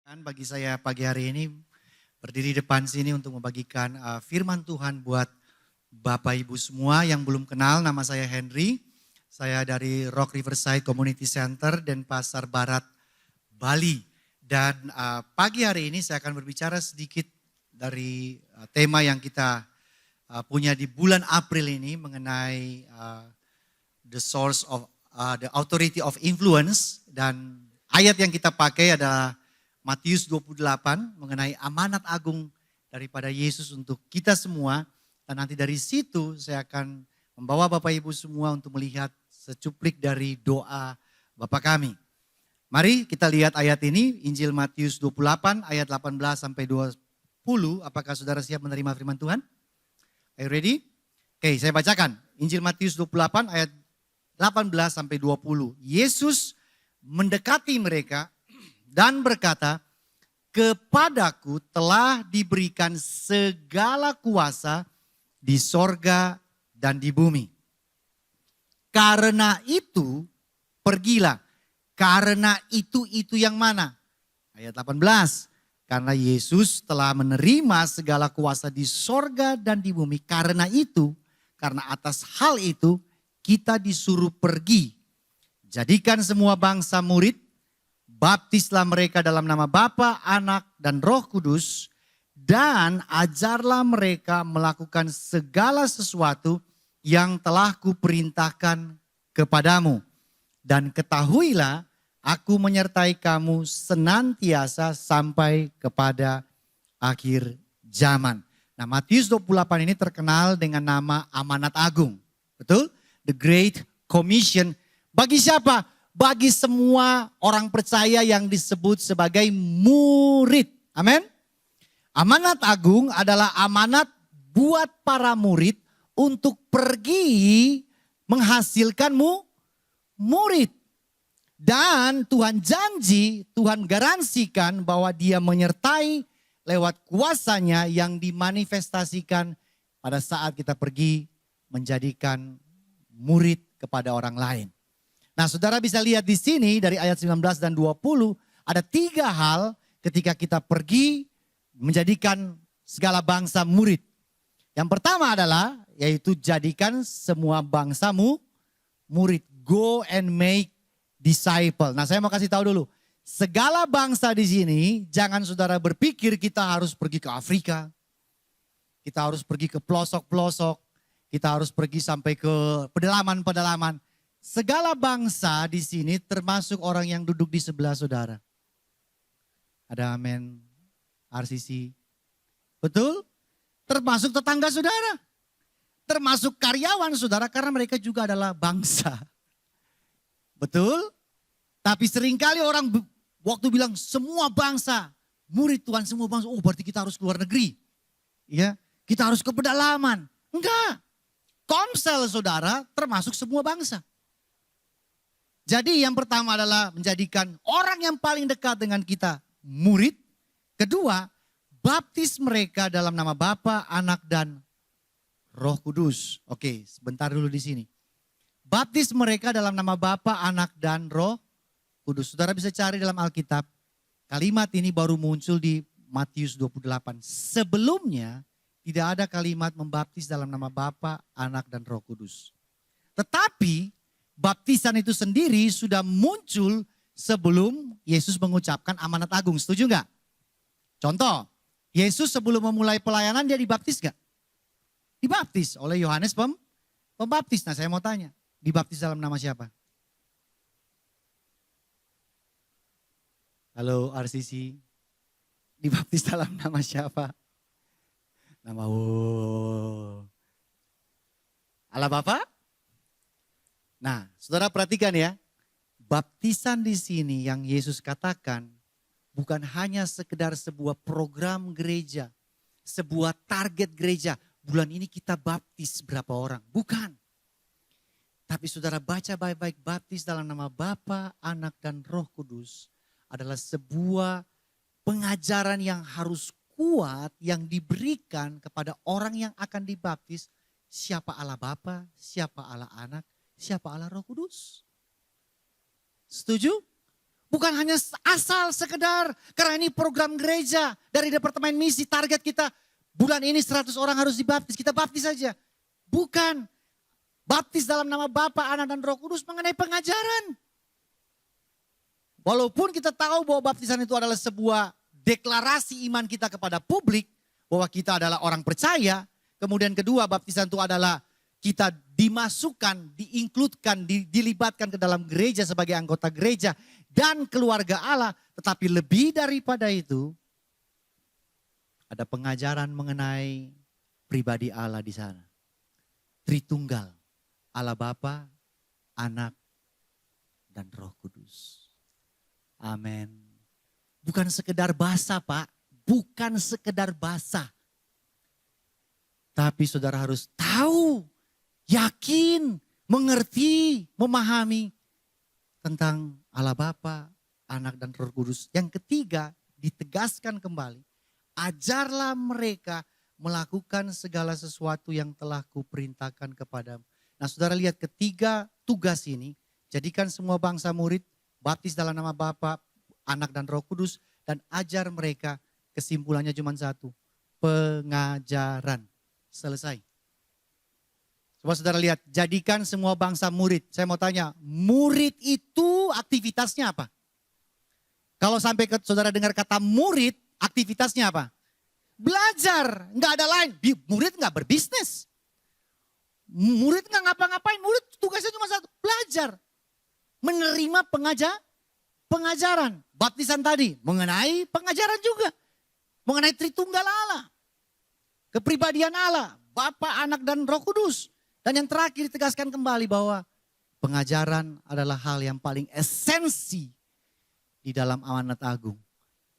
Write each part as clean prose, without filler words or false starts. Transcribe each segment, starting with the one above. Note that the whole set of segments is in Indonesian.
Bagi saya pagi hari ini berdiri depan sini untuk membagikan firman Tuhan buat Bapak Ibu semua yang belum kenal. Nama saya Henry, saya dari Rock Riverside Community Center Denpasar Barat, Bali. Dan pagi hari ini saya akan berbicara sedikit dari tema yang kita punya di bulan April ini mengenai the source of the authority of influence. Dan ayat yang kita pakai adalah Matius 28 mengenai amanat agung daripada Yesus untuk kita semua. Dan nanti dari situ saya akan membawa Bapak Ibu semua untuk melihat secuplik dari doa Bapa kami. Mari kita lihat ayat ini, Injil Matius 28 ayat 18 sampai 20. Apakah saudara siap menerima firman Tuhan? Are you ready? Oke, saya bacakan. Injil Matius 28 ayat 18 sampai 20. Yesus mendekati mereka dan berkata, "Kepadaku telah diberikan segala kuasa di sorga dan di bumi. Karena itu pergilah." Karena itu yang mana? Ayat 18. Karena Yesus telah menerima segala kuasa di sorga dan di bumi. Karena itu, karena atas hal itu kita disuruh pergi. Jadikan semua bangsa murid. Baptislah mereka dalam nama Bapa, Anak, dan Roh Kudus. Dan ajarlah mereka melakukan segala sesuatu yang telah kuperintahkan kepadamu. Dan ketahuilah, aku menyertai kamu senantiasa sampai kepada akhir zaman. Nah, Matius 28 ini terkenal dengan nama amanat agung. Betul? The Great Commission. Bagi siapa? Bagi semua orang percaya yang disebut sebagai murid. Amin. Amanat agung adalah amanat buat para murid untuk pergi menghasilkan murid. Dan Tuhan janji, Tuhan garansikan bahwa Dia menyertai lewat kuasanya yang dimanifestasikan pada saat kita pergi menjadikan murid kepada orang lain. Nah, saudara bisa lihat di sini dari ayat 19 dan 20 ada 3 hal ketika kita pergi menjadikan segala bangsa murid. Yang pertama adalah yaitu jadikan semua bangsamu murid. Go and make disciple. Nah, saya mau kasih tahu dulu. Segala bangsa di sini jangan saudara berpikir kita harus pergi ke Afrika. Kita harus pergi ke pelosok-pelosok. Kita harus pergi sampai ke pedalaman-pedalaman. Segala bangsa di sini termasuk orang yang duduk di sebelah saudara. Ada amin, RCC. Betul? Termasuk tetangga saudara. Termasuk karyawan saudara karena mereka juga adalah bangsa. Betul? Tapi seringkali orang waktu bilang semua bangsa, murid Tuhan semua bangsa. Oh, berarti kita harus keluar negeri. Ya, kita harus ke pedalaman. Enggak. Komsel saudara termasuk semua bangsa. Jadi yang pertama adalah menjadikan orang yang paling dekat dengan kita murid. Kedua, baptis mereka dalam nama Bapa, Anak, dan Roh Kudus. Oke, sebentar dulu di sini. Baptis mereka dalam nama Bapa, Anak, dan Roh Kudus. Saudara bisa cari dalam Alkitab. Kalimat ini baru muncul di Matius 28. Sebelumnya tidak ada kalimat membaptis dalam nama Bapa, Anak, dan Roh Kudus. Tetapi baptisan itu sendiri sudah muncul sebelum Yesus mengucapkan amanat agung. Setuju nggak? Contoh, Yesus sebelum memulai pelayanan dia dibaptis nggak? Dibaptis oleh Yohanes Pembaptis. Nah, saya mau tanya, dibaptis dalam nama siapa? Halo RCC, dibaptis dalam nama siapa? Nama Allah Bapa? Nah, saudara perhatikan ya, baptisan di sini yang Yesus katakan bukan hanya sekedar sebuah program gereja, sebuah target gereja. Bulan ini kita baptis berapa orang? Bukan. Tapi saudara baca baik-baik, baptis dalam nama Bapa, Anak, dan Roh Kudus adalah sebuah pengajaran yang harus kuat yang diberikan kepada orang yang akan dibaptis. Siapa Allah Bapa, siapa Allah Anak, siapa Allah Roh Kudus. Setuju? Bukan hanya asal sekedar, karena ini program gereja dari Departemen Misi, target kita bulan ini 100 orang harus dibaptis, kita baptis saja. Bukan, baptis dalam nama Bapa, Anak dan Roh Kudus mengenai pengajaran. Walaupun kita tahu bahwa baptisan itu adalah sebuah deklarasi iman kita kepada publik, bahwa kita adalah orang percaya. Kemudian kedua, baptisan itu adalah kita dimasukkan, diinkludkan, dilibatkan ke dalam gereja sebagai anggota gereja dan keluarga Allah. Tetapi lebih daripada itu, ada pengajaran mengenai pribadi Allah di sana. Tritunggal, Allah Bapa, Anak, dan Roh Kudus. Amin. Bukan sekedar bahasa, Pak. Bukan sekedar bahasa. Tapi saudara harus tahu, yakin, mengerti, memahami tentang Allah Bapa, Anak dan Roh Kudus. Yang ketiga, ditegaskan kembali. Ajarlah mereka melakukan segala sesuatu yang telah kuperintahkan kepadamu. Nah saudara lihat ketiga tugas ini. Jadikan semua bangsa murid, baptis dalam nama Bapa, Anak dan Roh Kudus. Dan ajar mereka, kesimpulannya cuma satu. Pengajaran. Selesai. Coba saudara lihat, jadikan semua bangsa murid. Saya mau tanya, murid itu aktivitasnya apa? Kalau sampai saudara dengar kata murid, aktivitasnya apa? Belajar, nggak ada lain. Murid nggak berbisnis. Murid nggak ngapa-ngapain, murid tugasnya cuma satu, belajar. Menerima pengajaran. Baptisan tadi, mengenai pengajaran juga. Mengenai Tritunggal Allah. Kepribadian Allah, Bapa, Anak, dan Roh Kudus. Dan yang terakhir ditegaskan kembali bahwa pengajaran adalah hal yang paling esensi di dalam amanat agung.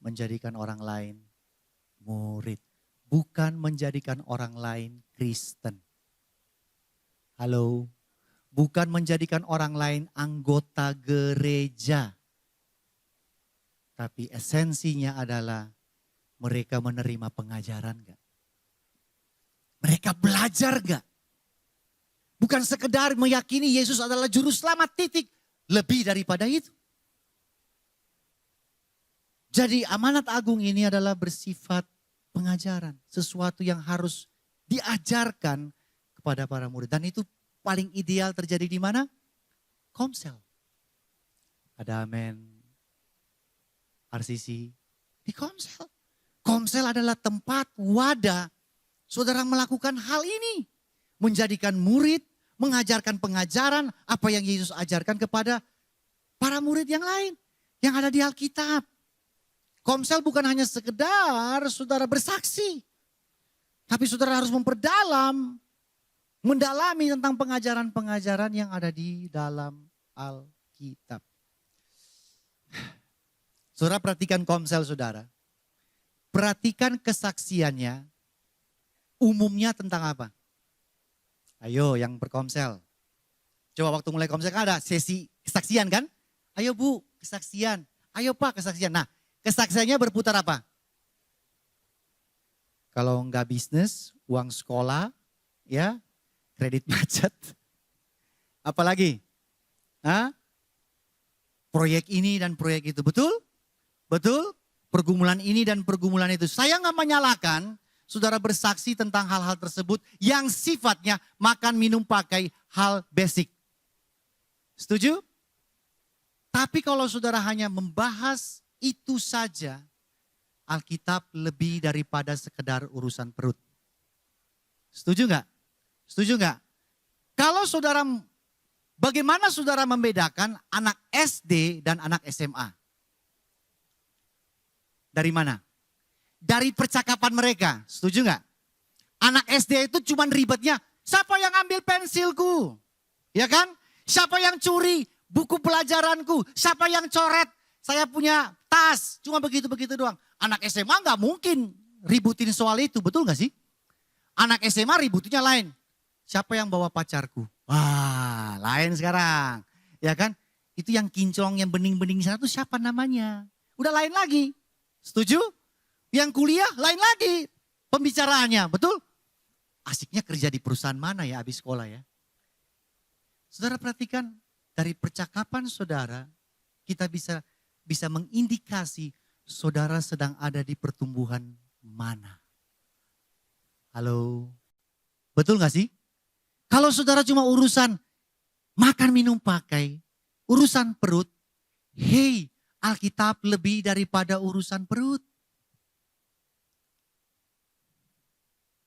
Menjadikan orang lain murid. Bukan menjadikan orang lain Kristen. Halo? Bukan menjadikan orang lain anggota gereja. Tapi esensinya adalah mereka menerima pengajaran gak? Mereka belajar gak? Bukan sekedar meyakini Yesus adalah juru selamat, titik. Lebih daripada itu. Jadi amanat agung ini adalah bersifat pengajaran. Sesuatu yang harus diajarkan kepada para murid. Dan itu paling ideal terjadi di mana? Komsel. Ada amin. RCC. Di komsel. Komsel adalah tempat, wadah. Saudara melakukan hal ini. Menjadikan murid, mengajarkan pengajaran apa yang Yesus ajarkan kepada para murid yang lain. Yang ada di Alkitab. Komsel bukan hanya sekedar saudara bersaksi. Tapi saudara harus memperdalam, mendalami tentang pengajaran-pengajaran yang ada di dalam Alkitab. Saudara perhatikan komsel saudara. Perhatikan kesaksiannya. Umumnya tentang apa? Ayo yang berkomsel. Coba waktu mulai komsel kan ada sesi kesaksian kan? Ayo Bu, kesaksian. Ayo Pak, kesaksian. Nah, kesaksiannya berputar apa? Kalau enggak bisnis, uang sekolah, ya, kredit macet. Apalagi? Hah? Proyek ini dan proyek itu, betul? Betul? Pergumulan ini dan pergumulan itu. Saya nggak menyalahkan saudara bersaksi tentang hal-hal tersebut yang sifatnya makan, minum, pakai hal basic. Setuju? Tapi kalau saudara hanya membahas itu saja, Alkitab lebih daripada sekedar urusan perut. Setuju nggak? Setuju nggak? Kalau saudara, bagaimana saudara membedakan anak SD dan anak SMA? Dari mana? Dari percakapan mereka, setuju nggak? Anak SD itu cuman ribetnya, siapa yang ambil pensilku? Ya kan? Siapa yang curi buku pelajaranku? Siapa yang coret? Saya punya tas, cuma begitu-begitu doang. Anak SMA nggak mungkin ributin soal itu, betul nggak sih? Anak SMA ributinnya lain. Siapa yang bawa pacarku? Wah, lain sekarang. Ya kan? Itu yang kinclong, yang bening-bening sana tuh siapa namanya? Udah lain lagi. Setuju? Yang kuliah lain lagi pembicaraannya, betul? Asiknya kerja di perusahaan mana ya habis sekolah ya? Saudara perhatikan dari percakapan saudara, kita bisa bisa mengindikasi saudara sedang ada di pertumbuhan mana. Halo, betul gak sih? Kalau saudara cuma urusan makan, minum, pakai, urusan perut, hey, Alkitab lebih daripada urusan perut.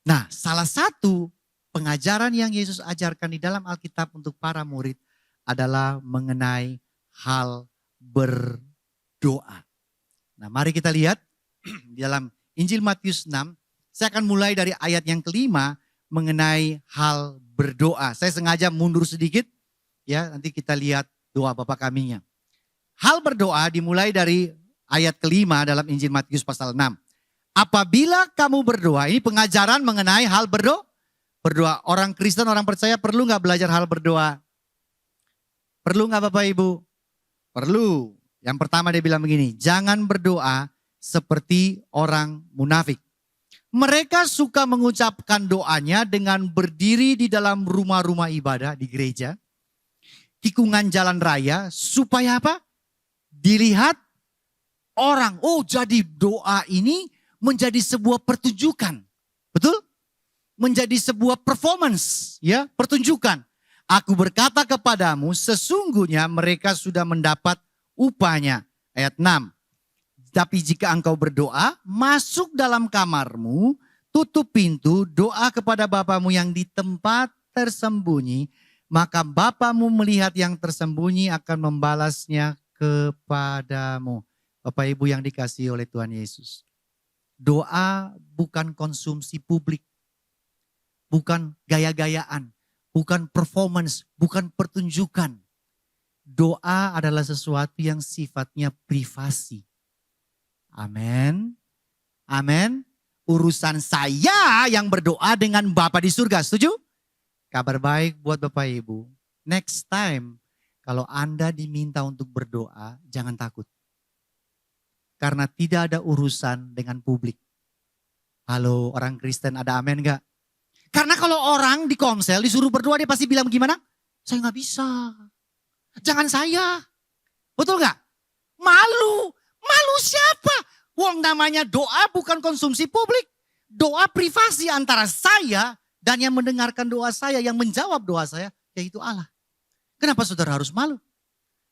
Nah, salah satu pengajaran yang Yesus ajarkan di dalam Alkitab untuk para murid adalah mengenai hal berdoa. Nah, mari kita lihat di dalam Injil Matius 6. Saya akan mulai dari ayat yang kelima mengenai hal berdoa. Saya sengaja mundur sedikit, ya, nanti kita lihat doa Bapa Kami-nya. Hal berdoa dimulai dari ayat kelima dalam Injil Matius pasal 6. Apabila kamu berdoa, ini pengajaran mengenai hal berdoa. Berdoa, orang Kristen, orang percaya perlu gak belajar hal berdoa? Perlu gak Bapak Ibu? Perlu. Yang pertama dia bilang begini, jangan berdoa seperti orang munafik. Mereka suka mengucapkan doanya dengan berdiri di dalam rumah-rumah ibadah di gereja, tikungan jalan raya, supaya apa? Dilihat orang. Oh, jadi doa ini menjadi sebuah pertunjukan. Betul? Menjadi sebuah performance, ya, pertunjukan. Aku berkata kepadamu, sesungguhnya mereka sudah mendapat upahnya. Ayat 6. Tapi jika engkau berdoa, masuk dalam kamarmu, tutup pintu, doa kepada Bapamu yang di tempat tersembunyi, maka Bapamu melihat yang tersembunyi akan membalasnya kepadamu. Bapak Ibu yang dikasihi oleh Tuhan Yesus. Doa bukan konsumsi publik, bukan gaya-gayaan, bukan performance, bukan pertunjukan. Doa adalah sesuatu yang sifatnya privasi. Amin. Amin. Urusan saya yang berdoa dengan Bapa di surga. Setuju? Kabar baik buat Bapak Ibu. Next time kalau Anda diminta untuk berdoa, jangan takut. Karena tidak ada urusan dengan publik. Halo orang Kristen, ada amin gak? Karena kalau orang di komsel disuruh berdoa, dia pasti bilang gimana? Saya gak bisa. Jangan saya. Betul gak? Malu. Malu siapa? Wong namanya doa bukan konsumsi publik. Doa privasi antara saya dan yang mendengarkan doa saya, yang menjawab doa saya, yaitu Allah. Kenapa saudara harus malu?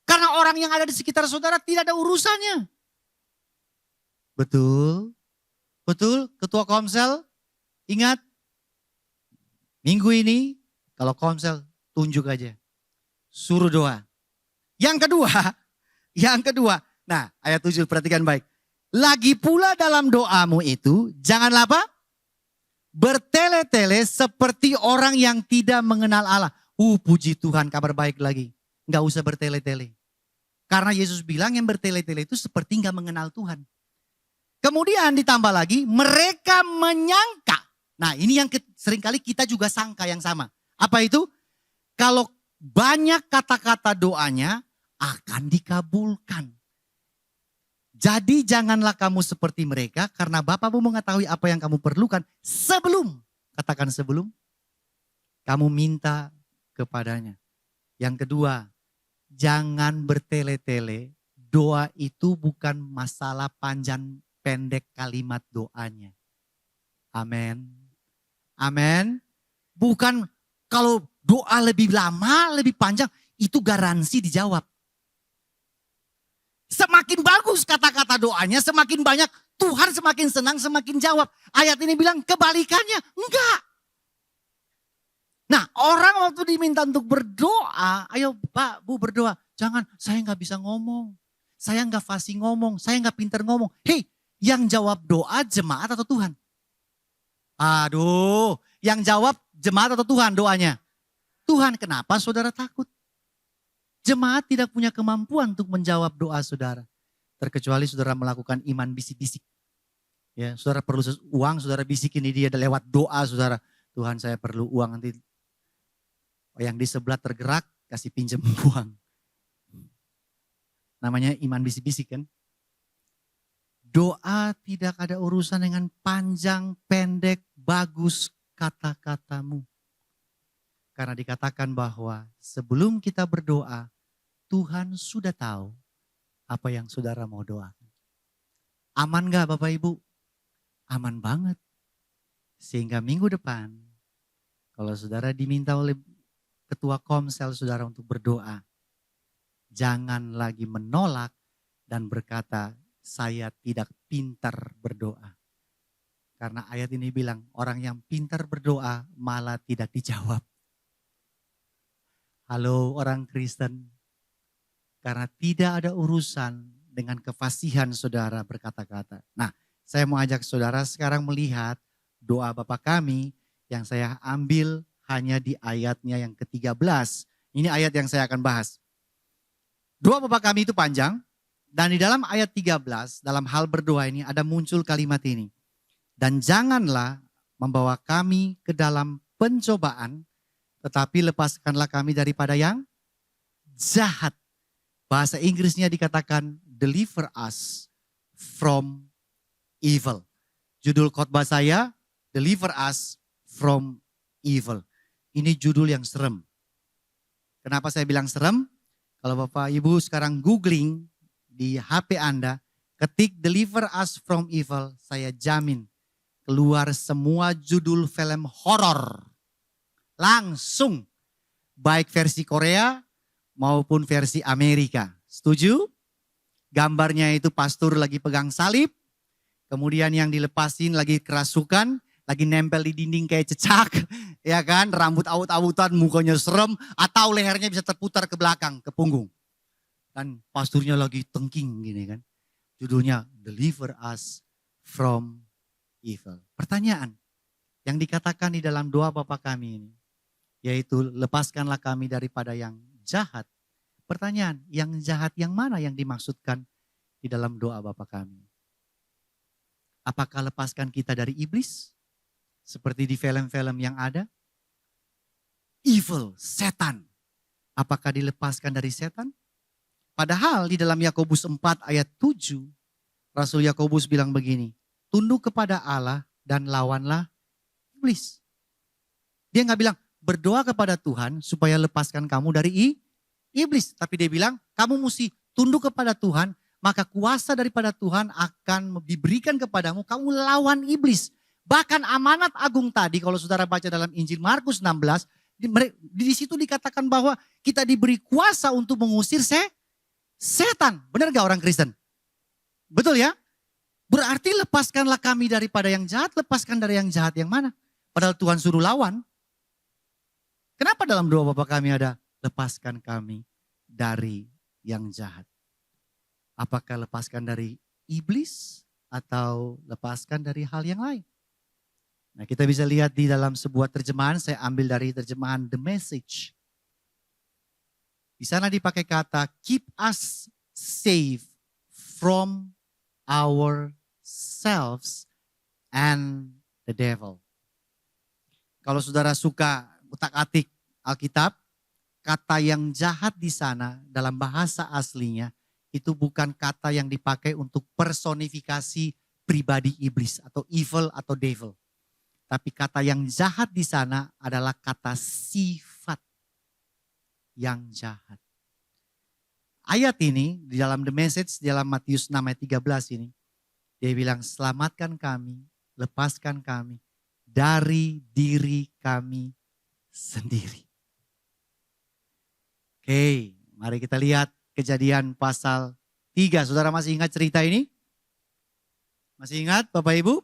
Karena orang yang ada di sekitar saudara tidak ada urusannya. Betul, betul, ketua komsel, ingat, minggu ini kalau komsel tunjuk aja, suruh doa. Yang kedua, nah ayat 7 perhatikan baik. Lagi pula dalam doamu itu, janganlah apa? Bertele-tele seperti orang yang tidak mengenal Allah. Puji Tuhan, kabar baik lagi. Nggak usah bertele-tele. Karena Yesus bilang yang bertele-tele itu seperti nggak mengenal Tuhan. Kemudian ditambah lagi, mereka menyangka. Nah ini yang seringkali kita juga sangka yang sama. Apa itu? Kalau banyak kata-kata doanya akan dikabulkan. Jadi janganlah kamu seperti mereka karena Bapamu mengetahui apa yang kamu perlukan sebelum, katakan sebelum, kamu minta kepadanya. Yang kedua, jangan bertele-tele. Doa itu bukan masalah panjang pendek kalimat doanya. Amin. Amin. Bukan kalau doa lebih lama, lebih panjang, itu garansi dijawab. Semakin bagus kata-kata doanya, semakin banyak Tuhan semakin senang, semakin jawab. Ayat ini bilang kebalikannya, enggak. Nah orang waktu diminta untuk berdoa, ayo Pak, Bu berdoa. Jangan, saya nggak bisa ngomong. Saya nggak fasih ngomong, saya nggak pinter ngomong. Hei, yang jawab doa jemaat atau Tuhan? Aduh, yang jawab jemaat atau Tuhan doanya? Tuhan, kenapa saudara takut? Jemaat tidak punya kemampuan untuk menjawab doa saudara. Terkecuali saudara melakukan iman bisik-bisik. Ya, saudara perlu uang, saudara bisikin dia lewat doa saudara. Tuhan saya perlu uang, nanti yang di sebelah tergerak kasih pinjam uang. Namanya iman bisik-bisik kan. Doa tidak ada urusan dengan panjang, pendek, bagus kata-katamu. Karena dikatakan bahwa sebelum kita berdoa, Tuhan sudah tahu apa yang saudara mau doakan. Aman gak Bapak Ibu? Aman banget. Sehingga minggu depan, kalau saudara diminta oleh ketua komsel saudara untuk berdoa, jangan lagi menolak dan berkata, saya tidak pintar berdoa. Karena ayat ini bilang, orang yang pintar berdoa malah tidak dijawab. Halo orang Kristen, karena tidak ada urusan dengan kefasihan saudara berkata-kata. Nah, saya mau ajak saudara sekarang melihat doa Bapa kami yang saya ambil hanya di ayatnya yang ke-13. Ini ayat yang saya akan bahas. Doa Bapa kami itu panjang dan di dalam ayat 13 dalam hal berdoa ini ada muncul kalimat ini. Dan janganlah membawa kami ke dalam pencobaan, tetapi lepaskanlah kami daripada yang jahat. Bahasa Inggrisnya dikatakan deliver us from evil. Judul khotbah saya, deliver us from evil. Ini judul yang serem. Kenapa saya bilang serem? Kalau Bapak Ibu sekarang googling di HP Anda, ketik deliver us from evil, saya jamin keluar semua judul film horor. Langsung, baik versi Korea maupun versi Amerika. Setuju? Gambarnya itu pastor lagi pegang salib, kemudian yang dilepasin lagi kerasukan, lagi nempel di dinding kayak cecak, ya kan, rambut awut-awutan, mukanya serem, atau lehernya bisa terputar ke belakang, ke punggung. Dan pasturnya lagi tengking gini kan. Judulnya Deliver Us from Evil. Pertanyaan yang dikatakan di dalam doa Bapa kami ini, yaitu lepaskanlah kami daripada yang jahat. Pertanyaan, yang jahat yang mana yang dimaksudkan di dalam doa Bapa kami? Apakah lepaskan kita dari iblis? Seperti di film-film yang ada? Evil, setan. Apakah dilepaskan dari setan? Padahal di dalam Yakobus 4 ayat 7, Rasul Yakobus bilang begini, tunduk kepada Allah dan lawanlah iblis. Dia nggak bilang berdoa kepada Tuhan supaya lepaskan kamu dari iblis. Tapi dia bilang kamu mesti tunduk kepada Tuhan, maka kuasa daripada Tuhan akan diberikan kepadamu, kamu lawan iblis. Bahkan amanat agung tadi kalau saudara baca dalam Injil Markus 16, di situ dikatakan bahwa kita diberi kuasa untuk mengusir setan. Benar gak orang Kristen? Betul ya? Berarti lepaskanlah kami daripada yang jahat, lepaskan dari yang jahat yang mana? Padahal Tuhan suruh lawan. Kenapa dalam doa Bapa kami ada lepaskan kami dari yang jahat? Apakah lepaskan dari iblis atau lepaskan dari hal yang lain? Nah, kita bisa lihat di dalam sebuah terjemahan, saya ambil dari terjemahan The Message. Di sana dipakai kata keep us safe from ourselves and the devil. Kalau saudara suka utak-atik Alkitab, kata yang jahat di sana dalam bahasa aslinya itu bukan kata yang dipakai untuk personifikasi pribadi iblis atau evil atau devil. Tapi kata yang jahat di sana adalah kata sifat yang jahat. Ayat ini di dalam The Message, di dalam Matius 6 ayat 13 ini, dia bilang selamatkan kami, lepaskan kami dari diri kami sendiri. Oke, mari kita lihat Kejadian pasal 3. Saudara masih ingat cerita ini? Masih ingat Bapak Ibu?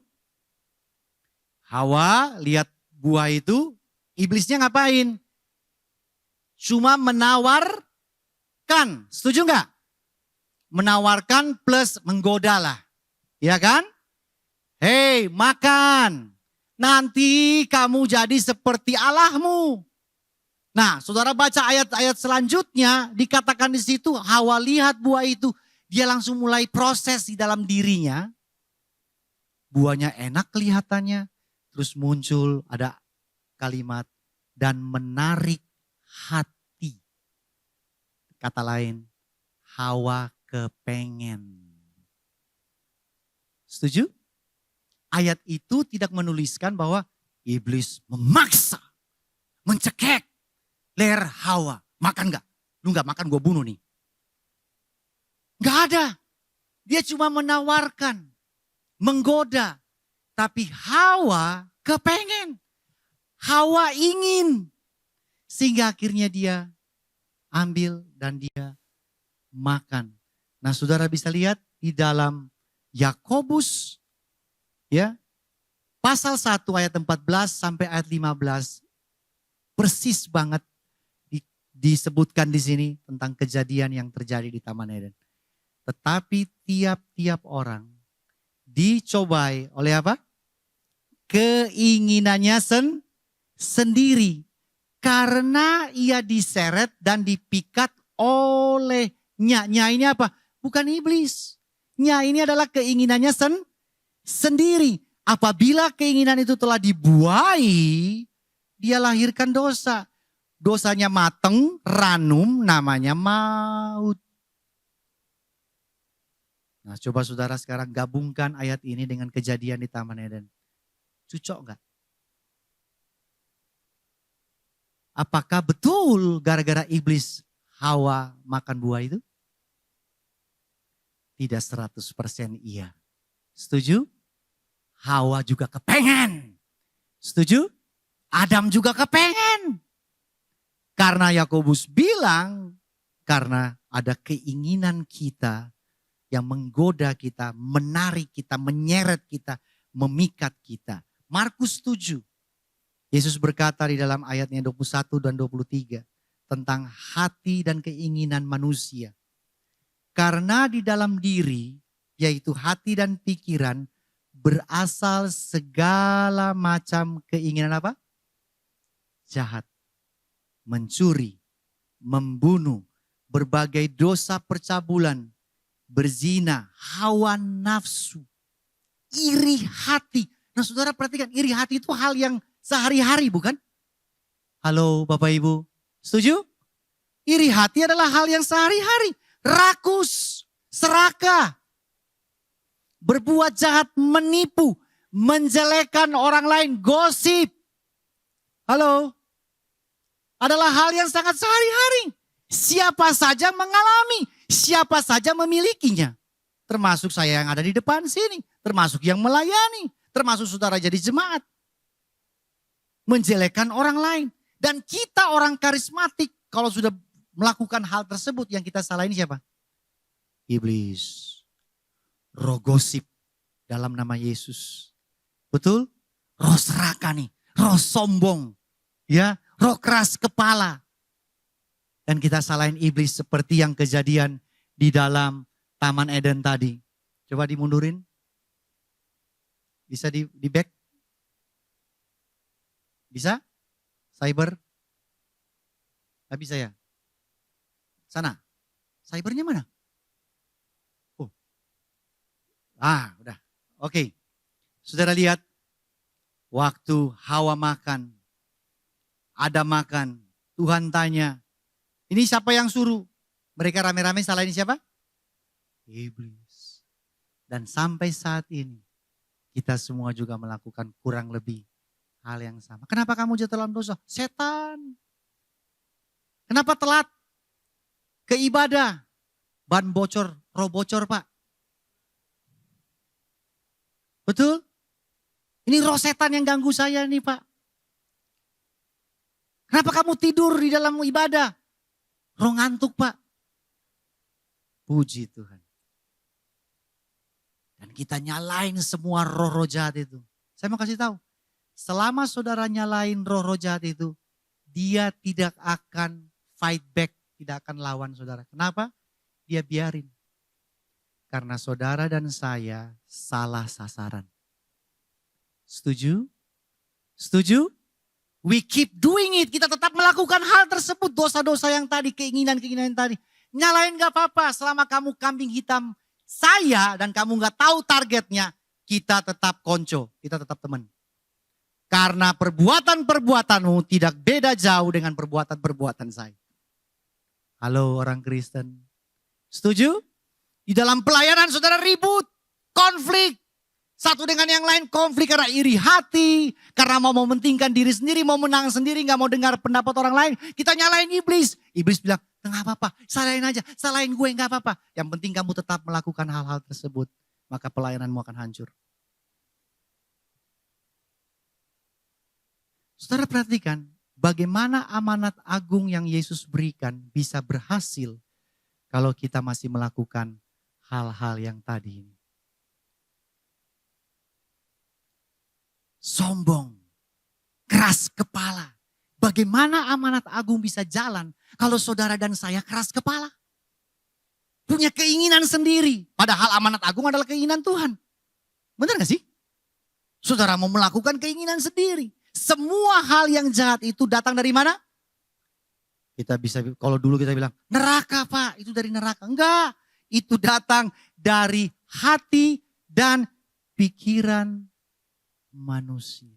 Hawa lihat buah itu, iblisnya ngapain? Cuma menawarkan, setuju nggak? Menawarkan plus menggoda lah, ya kan? Hei, makan, nanti kamu jadi seperti Allahmu. Nah, saudara baca ayat-ayat selanjutnya, dikatakan di situ Hawa lihat buah itu, dia langsung mulai proses di dalam dirinya. Buahnya enak kelihatannya, terus muncul ada kalimat dan menarik hati. Kata lain, Hawa kepengen. Setuju? Ayat itu tidak menuliskan bahwa iblis memaksa, mencekek leher Hawa. Makan gak? Lu gak makan gue bunuh nih. Gak ada. Dia cuma menawarkan, menggoda. Tapi Hawa kepengen. Hawa ingin. Sehingga akhirnya dia ambil dan dia makan. Nah, saudara bisa lihat di dalam Yakobus ya, pasal 1 ayat 14 sampai ayat 15 persis banget disebutkan di sini tentang kejadian yang terjadi di Taman Eden. Tetapi tiap-tiap orang dicobai oleh apa? Keinginannya sendiri. Karena ia diseret dan dipikat oleh Nya ini apa? Bukan iblis. Nya ini adalah keinginannya sendiri. Apabila keinginan itu telah dibuai, dia lahirkan dosa. Dosanya mateng, ranum, namanya maut. Nah, coba saudara sekarang gabungkan ayat ini dengan kejadian di Taman Eden. Cocok enggak? Apakah betul gara-gara iblis Hawa makan buah itu? Tidak 100% iya. Setuju? Hawa juga kepengen. Setuju? Adam juga kepengen. Karena Yakobus bilang, karena ada keinginan kita yang menggoda kita, menarik kita, menyeret kita, memikat kita. Markus 7. Yesus berkata di dalam ayatnya 21 dan 23 tentang hati dan keinginan manusia. Karena di dalam diri, yaitu hati dan pikiran, berasal segala macam keinginan apa? Jahat, mencuri, membunuh, berbagai dosa percabulan, berzina, hawa nafsu, iri hati. Nah, saudara perhatikan, iri hati itu hal yang sehari-hari bukan? Halo Bapak Ibu, setuju? Iri hati adalah hal yang sehari-hari. Rakus, serakah, berbuat jahat, menipu, menjelekkan orang lain, gosip. Halo? Adalah hal yang sangat sehari-hari. Siapa saja mengalami, siapa saja memilikinya. Termasuk saya yang ada di depan sini, termasuk yang melayani, termasuk saudara jadi jemaat. Menjelekkan orang lain. Dan kita orang karismatik, kalau sudah melakukan hal tersebut, yang kita salahin siapa? Iblis. Roh gosip dalam nama Yesus. Betul? Roh serakah nih, roh sombong, ya, roh keras kepala. Dan kita salahin iblis seperti yang kejadian di dalam Taman Eden tadi. Coba dimundurin. Bisa di back? Bisa? Cyber? Gak bisa ya? Sana. Cybernya mana? Oh. Udah. Oke. Saudara lihat. Waktu Hawa makan. Adam makan. Tuhan tanya. Ini siapa yang suruh? Mereka rame-rame salahin siapa? Iblis. Dan sampai saat ini. Kita semua juga melakukan kurang lebih hal yang sama. Kenapa kamu jatuh dalam dosa? Setan. Kenapa telat ke ibadah? Ban bocor, roh bocor Pak. Betul? Ini roh setan yang ganggu saya nih Pak. Kenapa kamu tidur di dalam ibadah? Roh ngantuk Pak. Puji Tuhan. Dan kita nyalain semua roh-roh jahat itu. Saya mau kasih tahu. Selama saudara nyalain roh-roh jahat itu, dia tidak akan fight back, tidak akan lawan saudara. Kenapa? Dia biarin. Karena saudara dan saya salah sasaran. Setuju? Setuju? We keep doing it. Kita tetap melakukan hal tersebut. Dosa-dosa yang tadi, keinginan-keinginan yang tadi. Nyalain gak apa-apa selama kamu kambing hitam saya dan kamu gak tahu targetnya. Kita tetap konco, kita tetap teman. Karena perbuatan-perbuatanmu tidak beda jauh dengan perbuatan-perbuatan saya. Halo orang Kristen. Setuju? Di dalam pelayanan saudara ribut, konflik. satu dengan yang lain konflik karena iri hati, karena mau mementingkan diri sendiri, mau menang sendiri, gak mau dengar pendapat orang lain. Kita nyalain iblis. Iblis bilang, nggak apa-apa, salahin aja, salahin gue gak apa-apa. Yang penting kamu tetap melakukan hal-hal tersebut, maka pelayananmu akan hancur. Saudara perhatikan, bagaimana amanat agung yang Yesus berikan bisa berhasil kalau kita masih melakukan hal-hal yang tadi ini. Sombong, keras kepala. Bagaimana amanat agung bisa jalan kalau saudara dan saya keras kepala? Punya keinginan sendiri. Padahal amanat agung adalah keinginan Tuhan. Benar gak sih? Saudara mau melakukan keinginan sendiri. Semua hal yang jahat itu datang dari mana? Kita bisa, kalau dulu kita bilang, neraka Pak, itu dari neraka. Enggak, itu datang dari hati dan pikiran manusia.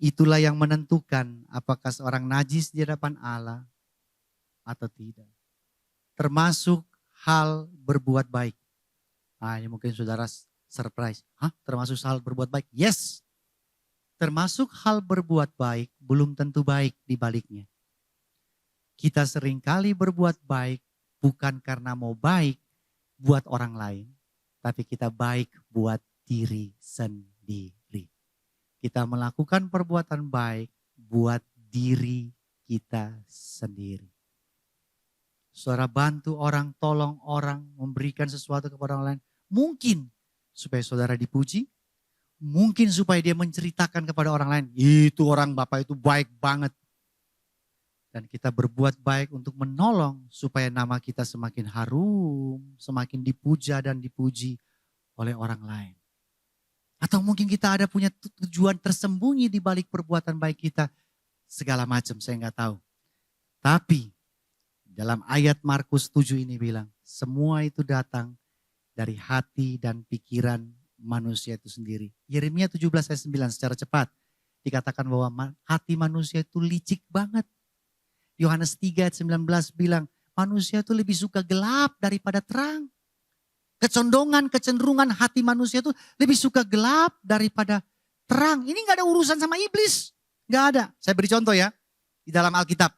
Itulah yang menentukan apakah seorang najis di hadapan Allah atau tidak. Termasuk hal berbuat baik. Nah, ini mungkin saudara surprise. Hah? Termasuk hal berbuat baik? Yes. Termasuk hal berbuat baik belum tentu baik di baliknya. Kita seringkali berbuat baik bukan karena mau baik buat orang lain. Tapi kita baik buat diri sendiri. Kita melakukan perbuatan baik buat diri kita sendiri. Saudara bantu orang, tolong orang, memberikan sesuatu kepada orang lain. Mungkin supaya saudara dipuji. Mungkin supaya dia menceritakan kepada orang lain. Itu orang Bapak itu baik banget. Dan kita berbuat baik untuk menolong supaya nama kita semakin harum. Semakin dipuja dan dipuji oleh orang lain. Atau mungkin kita ada punya tujuan tersembunyi di balik perbuatan baik kita. Segala macam saya nggak tahu. Tapi dalam ayat Markus 7 ini bilang. Semua itu datang dari hati dan pikiran manusia itu sendiri. Yeremia 17 ayat 9 secara cepat. Dikatakan bahwa hati manusia itu licik banget. Yohanes 3 ayat 19 bilang. Manusia itu lebih suka gelap daripada terang. Kecondongan, kecenderungan hati manusia itu lebih suka gelap daripada terang. Ini gak ada urusan sama iblis. Gak ada. Saya beri contoh ya. Di dalam Alkitab.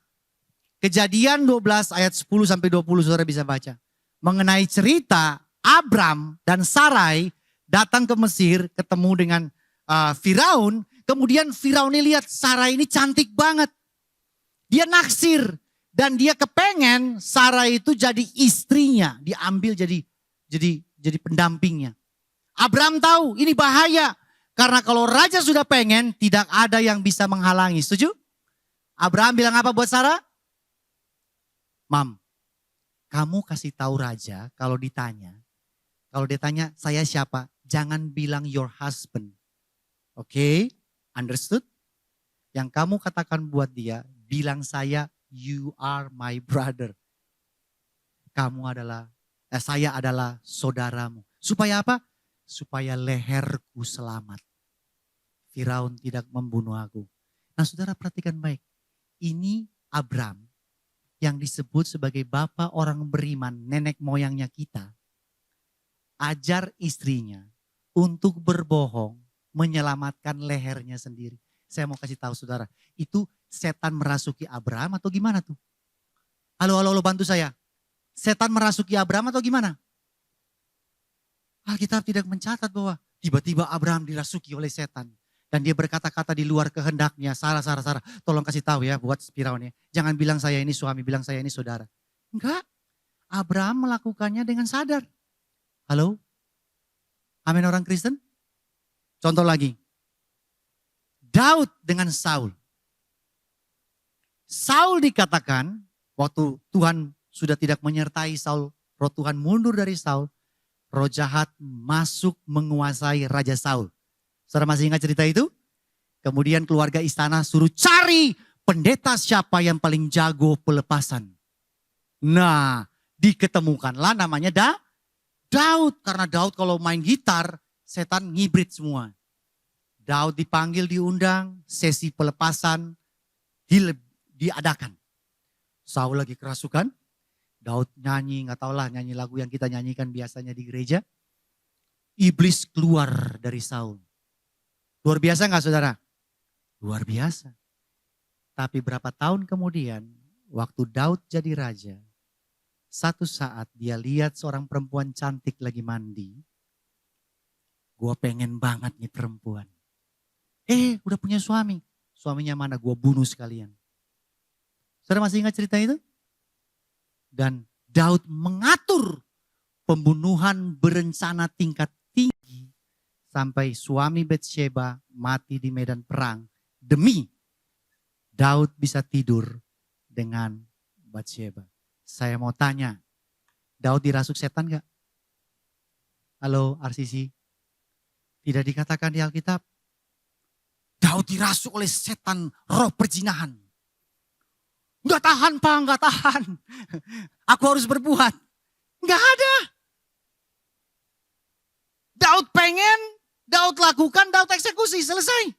Kejadian 12 ayat 10 sampai 20 saudara bisa baca. Mengenai cerita Abram dan Sarai datang ke Mesir ketemu dengan Firaun. Kemudian Firaun ini lihat Sarai ini cantik banget. Dia naksir. Dan dia kepengen Sarai itu jadi istrinya. Diambil jadi pendampingnya. Abram tahu ini bahaya. Karena kalau raja sudah pengen, tidak ada yang bisa menghalangi. Setuju? Abraham bilang apa buat Sarah? Mam, kamu kasih tahu raja kalau ditanya. Kalau dia tanya, saya siapa? Jangan bilang your husband. Oke, understood? Yang kamu katakan buat dia, bilang saya, you are my brother. Saya adalah saudaramu. Supaya apa? Supaya leherku selamat. Firaun tidak membunuh aku. Nah saudara perhatikan baik. Ini Abram yang disebut sebagai bapak orang beriman, nenek moyangnya kita. Ajar istrinya untuk berbohong, menyelamatkan lehernya sendiri. Saya mau kasih tahu saudara, itu setan merasuki Abram atau gimana tuh? Halo, bantu saya. Setan merasuki Abraham atau gimana? Alkitab tidak mencatat bahwa tiba-tiba Abraham dirasuki oleh setan. Dan dia berkata-kata di luar kehendaknya. Sarah. Tolong kasih tahu ya buat Firaun ya. Jangan bilang saya ini suami, bilang saya ini saudara. Enggak. Abraham melakukannya dengan sadar. Halo? Amin orang Kristen? Contoh lagi. Daud dengan Saul. Saul dikatakan waktu Tuhan sudah tidak menyertai Saul, roh Tuhan mundur dari Saul, roh jahat masuk menguasai Raja Saul. Saudara masih ingat cerita itu? Kemudian keluarga istana suruh cari pendeta siapa yang paling jago pelepasan. Nah, diketemukanlah namanya Daud. Karena Daud kalau main gitar, setan ngibrit semua. Daud dipanggil, diundang, sesi pelepasan diadakan. Saul lagi kerasukan. Daud nyanyi, nggak tahulah nyanyi lagu yang kita nyanyikan biasanya di gereja. iblis keluar dari Saul. Luar biasa nggak saudara? Luar biasa. Tapi berapa tahun kemudian, waktu Daud jadi raja, satu saat dia lihat seorang perempuan cantik lagi mandi. Gue pengen banget nih perempuan. Udah punya suami. Suaminya mana? Gue bunuh sekalian. Saudara masih ingat cerita itu? Dan Daud mengatur pembunuhan berencana tingkat tinggi sampai suami Batsheba mati di medan perang demi Daud bisa tidur dengan Batsheba. Saya mau tanya, Daud dirasuk setan gak? Halo RCC? Tidak dikatakan di Alkitab. Daud dirasuk oleh setan roh perzinahan. Gak tahan Pak, gak tahan. Aku harus berbuat. Gak ada. Daud pengen, Daud lakukan, Daud eksekusi, selesai.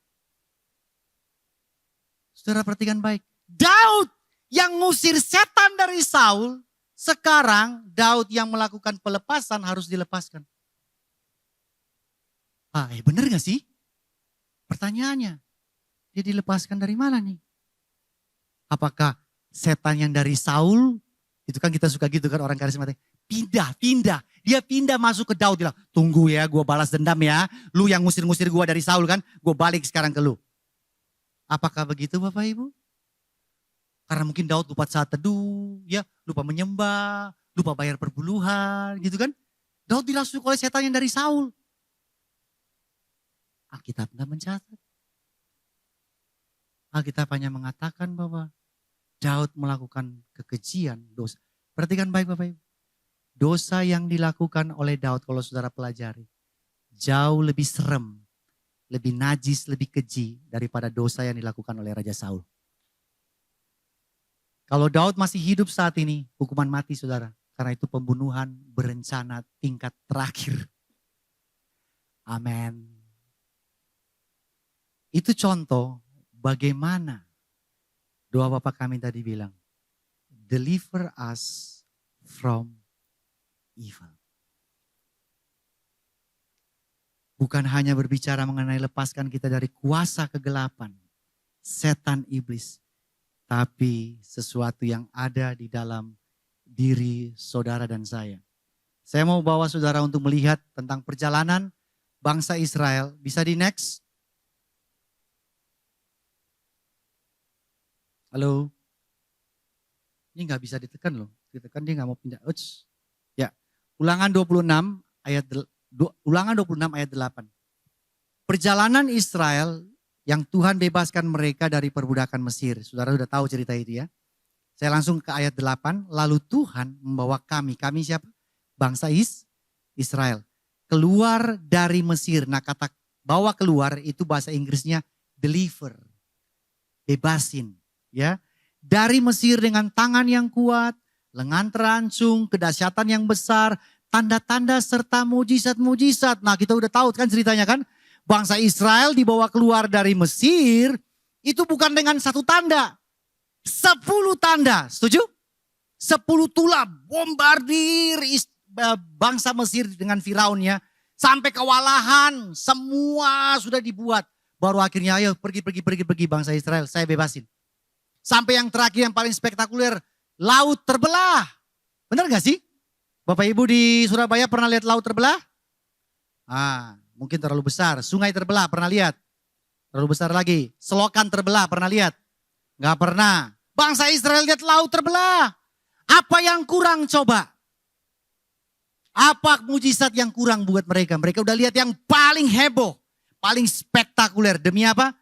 Saudara perhatikan baik. Daud yang ngusir setan dari Saul, sekarang Daud yang melakukan pelepasan harus dilepaskan. Bener gak sih? Pertanyaannya, dia dilepaskan dari mana nih? Apakah setan yang dari Saul, itu kan kita suka gitu kan orang karismatik. Pindah. Dia pindah masuk ke Daud. Bilang, tunggu ya gue balas dendam ya. Lu yang ngusir-ngusir gue dari Saul kan. Gue balik sekarang ke lu. Apakah begitu Bapak Ibu? Karena mungkin Daud lupa saat teduh. Ya, lupa menyembah. Lupa bayar perpuluhan gitu kan. Daud dirasuk oleh setan yang dari Saul. Alkitab tidak mencatat. Alkitab hanya mengatakan bahwa Daud melakukan kekejian, dosa. Perhatikan baik Bapak Ibu. Dosa yang dilakukan oleh Daud kalau saudara pelajari. Jauh lebih serem, lebih najis, lebih keji daripada dosa yang dilakukan oleh Raja Saul. Kalau Daud masih hidup saat ini, hukuman mati saudara. Karena itu pembunuhan berencana tingkat terakhir. Amin. Itu contoh bagaimana doa Bapak kami tadi bilang, deliver us from evil. Bukan hanya berbicara mengenai lepaskan kita dari kuasa kegelapan, setan iblis, tapi sesuatu yang ada di dalam diri saudara dan saya. Saya mau bawa saudara untuk melihat tentang perjalanan bangsa Israel. Bisa di next? Halo? Ini gak bisa ditekan loh. Ditekan dia gak mau pindah. Uts. Ya, Ulangan 26 ayat 8. Perjalanan Israel yang Tuhan bebaskan mereka dari perbudakan Mesir. Saudara sudah tahu cerita itu ya. Saya langsung ke ayat 8. Lalu Tuhan membawa kami siapa? Bangsa Israel. Keluar dari Mesir. Nah kata bawa keluar itu bahasa Inggrisnya deliver. Bebasin. Ya, dari Mesir dengan tangan yang kuat, lengan terancung, kedahsyatan yang besar, tanda-tanda serta mujizat-mujizat. Nah kita udah tahu kan ceritanya kan. Bangsa Israel dibawa keluar dari Mesir, itu bukan dengan satu tanda. 10 tanda, setuju? 10 tulah bombardir bangsa Mesir dengan Firaunnya. Sampai kewalahan, semua sudah dibuat. Baru akhirnya ayo pergi bangsa Israel, saya bebasin. Sampai yang terakhir yang paling spektakuler, laut terbelah. Benar gak sih? Bapak Ibu di Surabaya pernah lihat laut terbelah? Mungkin terlalu besar. Sungai terbelah pernah lihat? Terlalu besar lagi. Selokan terbelah pernah lihat? Gak pernah. Bangsa Israel lihat laut terbelah. Apa yang kurang coba? Apa mujizat yang kurang buat mereka? Mereka udah lihat yang paling heboh. Paling spektakuler. Demi apa?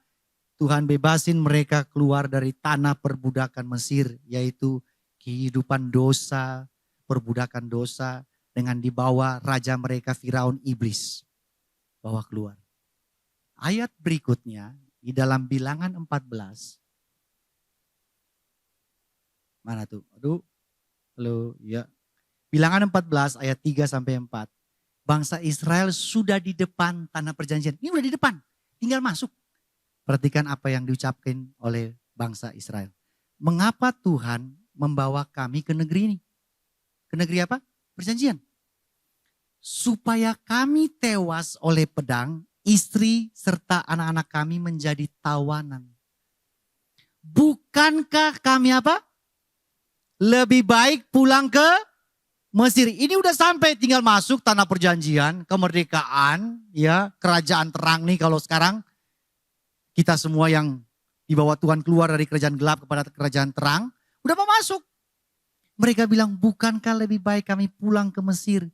Tuhan bebasin mereka keluar dari tanah perbudakan Mesir, yaitu kehidupan dosa, perbudakan dosa dengan dibawa raja mereka Firaun iblis. Bawa keluar. Ayat berikutnya di dalam Bilangan 14. Mana tuh? Halo, ya. Bilangan 14 ayat 3 sampai 4. Bangsa Israel sudah di depan tanah perjanjian. Ini udah di depan, tinggal masuk. Perhatikan apa yang diucapkan oleh bangsa Israel. Mengapa Tuhan membawa kami ke negeri ini? Ke negeri apa? Perjanjian. supaya kami tewas oleh pedang, istri serta anak-anak kami menjadi tawanan. Bukankah kami apa? Lebih baik pulang ke Mesir. Ini udah sampai, tinggal masuk tanah perjanjian, kemerdekaan, ya, kerajaan terang nih kalau sekarang. Kita semua yang di bawah Tuhan keluar dari kerajaan gelap kepada kerajaan terang, udah mau masuk. Mereka bilang, bukankah lebih baik kami pulang ke Mesir?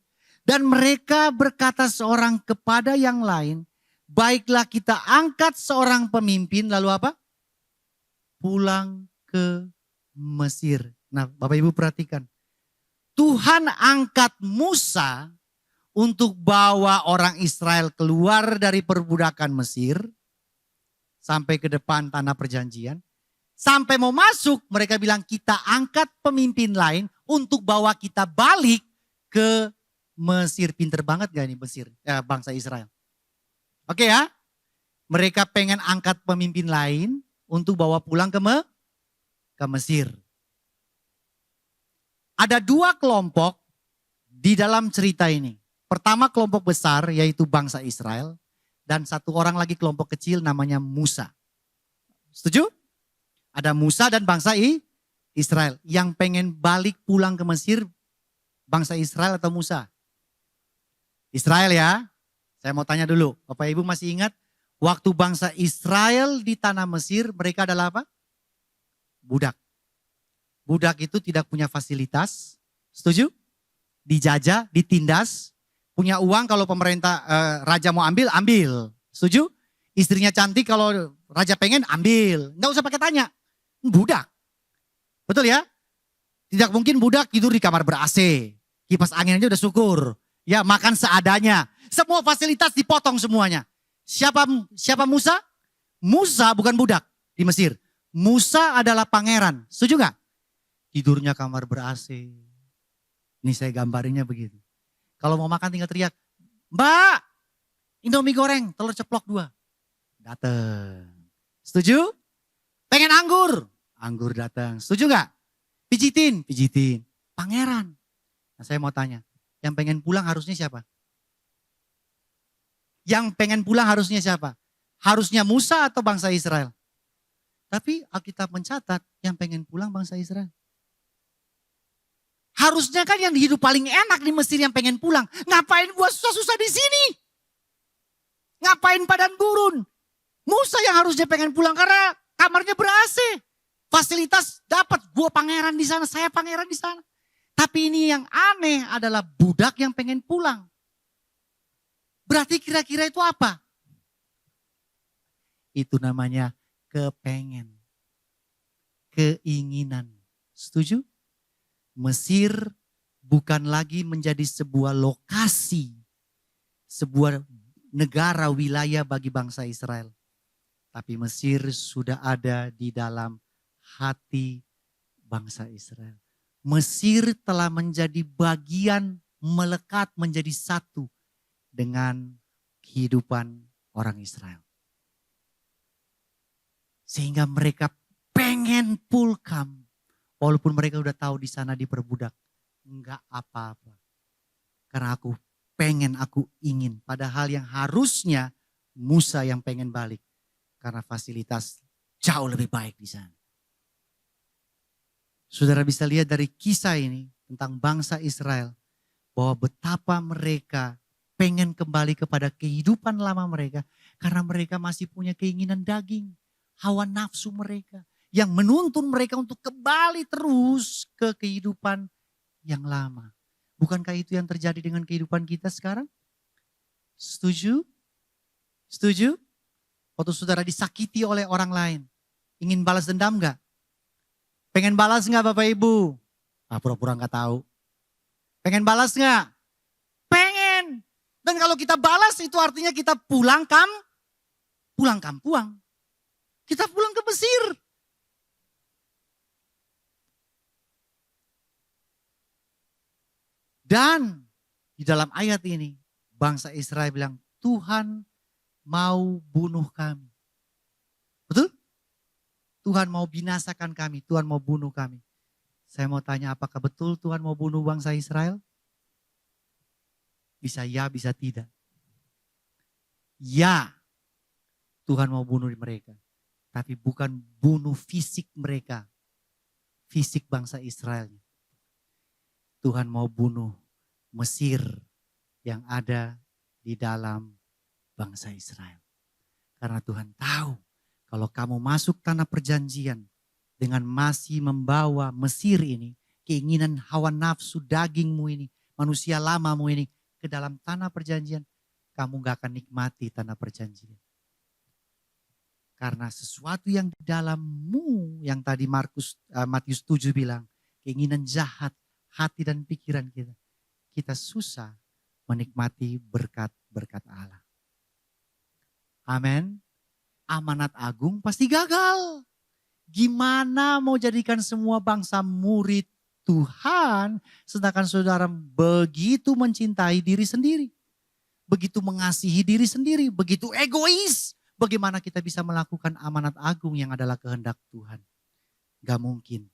Dan mereka berkata seorang kepada yang lain, baiklah kita angkat seorang pemimpin, lalu apa? Pulang ke Mesir. Nah, Bapak Ibu perhatikan. Tuhan angkat Musa untuk bawa orang Israel keluar dari perbudakan Mesir sampai ke depan tanah perjanjian. Sampai mau masuk, mereka bilang kita angkat pemimpin lain untuk bawa kita balik ke Mesir. Pinter banget gak nih Mesir, bangsa Israel. Oke ya, mereka pengen angkat pemimpin lain untuk bawa pulang ke Mesir. Ada dua kelompok di dalam cerita ini. Pertama kelompok besar yaitu bangsa Israel. Dan satu orang lagi kelompok kecil namanya Musa. Setuju? Ada Musa dan bangsa Israel. Yang pengen balik pulang ke Mesir, bangsa Israel atau Musa? Israel ya. Saya mau tanya dulu, Bapak Ibu masih ingat? Waktu bangsa Israel di tanah Mesir, mereka adalah apa? Budak. Budak itu tidak punya fasilitas. Setuju? Dijajah, ditindas. Punya uang kalau pemerintah raja mau ambil, ambil. Setuju? Istrinya cantik kalau raja pengen, ambil. Nggak usah pakai tanya. Budak. Betul ya? Tidak mungkin budak tidur di kamar ber-AC. Kipas angin aja udah syukur. Ya, makan seadanya. Semua fasilitas dipotong semuanya. Siapa Musa? Musa bukan budak di Mesir. Musa adalah pangeran. Setuju nggak? Tidurnya kamar ber-AC. Ini saya gambarinnya begitu. Kalau mau makan tinggal teriak, Mbak, Indomie goreng, telur ceplok 2. Dateng. Setuju? Pengen anggur? Anggur datang. Setuju nggak? Pijitin? Pijitin. Pangeran. Nah saya mau tanya, yang pengen pulang harusnya siapa? Yang pengen pulang harusnya siapa? Harusnya Musa atau bangsa Israel? Tapi Alkitab mencatat yang pengen pulang bangsa Israel. Harusnya kan yang hidup paling enak di Mesir yang pengen pulang. Ngapain gua susah-susah di sini? Ngapain padan gurun? Musa yang harusnya pengen pulang karena kamarnya ber-AC. Fasilitas dapat, gua pangeran di sana, saya pangeran di sana. Tapi ini yang aneh adalah budak yang pengen pulang. Berarti kira-kira itu apa? Itu namanya kepengen. Keinginan. Setuju? Mesir bukan lagi menjadi sebuah lokasi, sebuah negara wilayah bagi bangsa Israel. Tapi Mesir sudah ada di dalam hati bangsa Israel. Mesir telah menjadi bagian, melekat menjadi satu dengan kehidupan orang Israel. Sehingga mereka pengen pulkam. Walaupun mereka udah tahu di sana diperbudak. Enggak apa-apa. Karena aku ingin. Padahal yang harusnya Musa yang pengen balik. Karena fasilitas jauh lebih baik di sana. Saudara bisa lihat dari kisah ini tentang bangsa Israel. Bahwa betapa mereka pengen kembali kepada kehidupan lama mereka. Karena mereka masih punya keinginan daging. Hawa nafsu mereka. Yang menuntun mereka untuk kembali terus ke kehidupan yang lama. Bukankah itu yang terjadi dengan kehidupan kita sekarang? Setuju? Setuju? Waktu saudara disakiti oleh orang lain. Ingin balas dendam gak? Pengen balas gak Bapak Ibu? Pura-pura gak tahu. Pengen balas gak? Pengen. Dan kalau kita balas itu artinya kita pulang kampuang. Kita pulang ke Mesir. Dan di dalam ayat ini bangsa Israel bilang Tuhan mau bunuh kami. Betul? Tuhan mau binasakan kami, Tuhan mau bunuh kami. Saya mau tanya apakah betul Tuhan mau bunuh bangsa Israel? Bisa ya, bisa tidak. Ya, Tuhan mau bunuh mereka. Tapi bukan bunuh fisik mereka. Fisik bangsa Israel. Tuhan mau bunuh Mesir yang ada di dalam bangsa Israel. Karena Tuhan tahu kalau kamu masuk tanah perjanjian dengan masih membawa Mesir ini, keinginan hawa nafsu dagingmu ini, manusia lamamu ini ke dalam tanah perjanjian, kamu gak akan nikmati tanah perjanjian. Karena sesuatu yang di dalammu, yang tadi Matius 7 bilang, keinginan jahat, hati dan pikiran kita susah menikmati berkat-berkat Allah. Amin. Amanat agung pasti gagal. Gimana mau jadikan semua bangsa murid Tuhan, sedangkan saudara begitu mencintai diri sendiri. Begitu mengasihi diri sendiri, begitu egois. Bagaimana kita bisa melakukan amanat agung yang adalah kehendak Tuhan? Gak mungkin.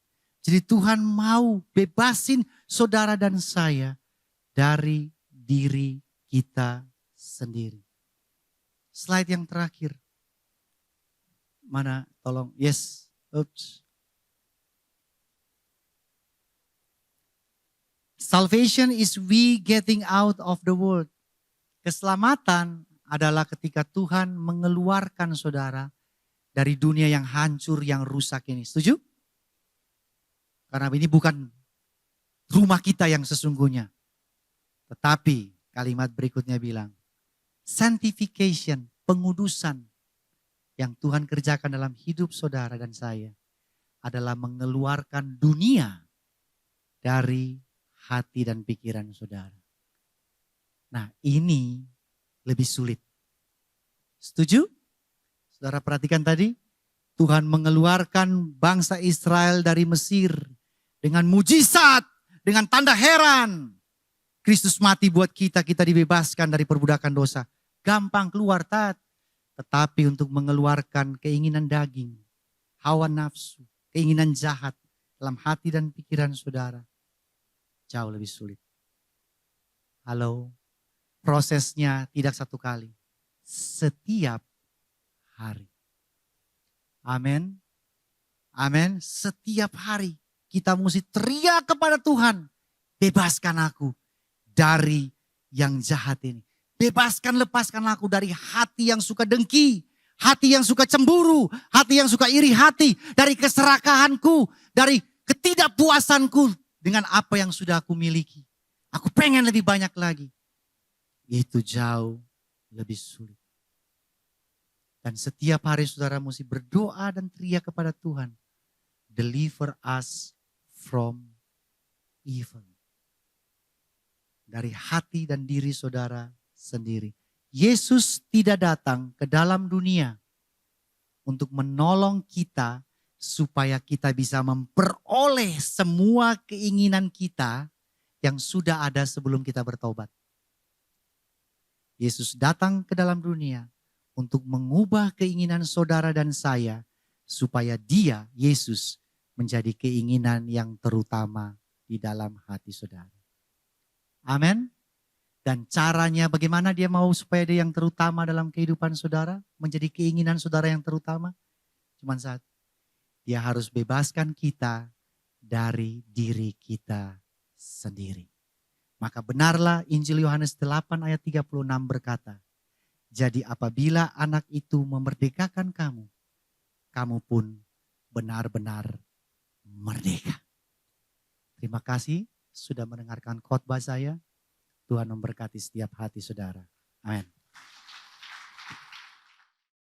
Jadi Tuhan mau bebasin saudara dan saya dari diri kita sendiri. Slide yang terakhir. Mana? Tolong. Yes. Oops. Salvation is we getting out of the world. Keselamatan adalah ketika Tuhan mengeluarkan saudara dari dunia yang hancur, yang rusak ini. Setuju? Karena ini bukan rumah kita yang sesungguhnya. Tetapi kalimat berikutnya bilang, sanctification, pengudusan yang Tuhan kerjakan dalam hidup saudara dan saya adalah mengeluarkan dunia dari hati dan pikiran saudara. Nah, ini lebih sulit. Setuju? Saudara perhatikan tadi, Tuhan mengeluarkan bangsa Israel dari Mesir dengan mujizat, dengan tanda heran. Kristus mati buat kita, kita dibebaskan dari perbudakan dosa. Gampang keluar, tetapi untuk mengeluarkan keinginan daging, hawa nafsu, keinginan jahat dalam hati dan pikiran saudara, jauh lebih sulit. Halo, prosesnya tidak satu kali, setiap hari. Amin. Amin. Setiap hari kita mesti teriak kepada Tuhan, bebaskan aku dari yang jahat ini. Bebaskan, lepaskan aku dari hati yang suka dengki, hati yang suka cemburu, hati yang suka iri hati, dari keserakahanku, dari ketidakpuasanku dengan apa yang sudah aku miliki. Aku pengen lebih banyak lagi. Itu jauh lebih sulit. Dan setiap hari saudara mesti berdoa dan teriak kepada Tuhan. Deliver us from evil. Dari hati dan diri saudara sendiri. Yesus tidak datang ke dalam dunia untuk menolong kita supaya kita bisa memperoleh semua keinginan kita yang sudah ada sebelum kita bertobat. Yesus datang ke dalam dunia untuk mengubah keinginan saudara dan saya supaya dia, Yesus, menjadi keinginan yang terutama di dalam hati saudara. Amin. Dan caranya bagaimana dia mau supaya dia yang terutama dalam kehidupan saudara, menjadi keinginan saudara yang terutama? Cuman satu, dia harus bebaskan kita dari diri kita sendiri. Maka benarlah Injil Yohanes 8 ayat 36 berkata, jadi apabila anak itu memerdekakan kamu, kamu pun benar-benar merdeka. Terima kasih sudah mendengarkan khotbah saya. Tuhan memberkati setiap hati saudara. Amin.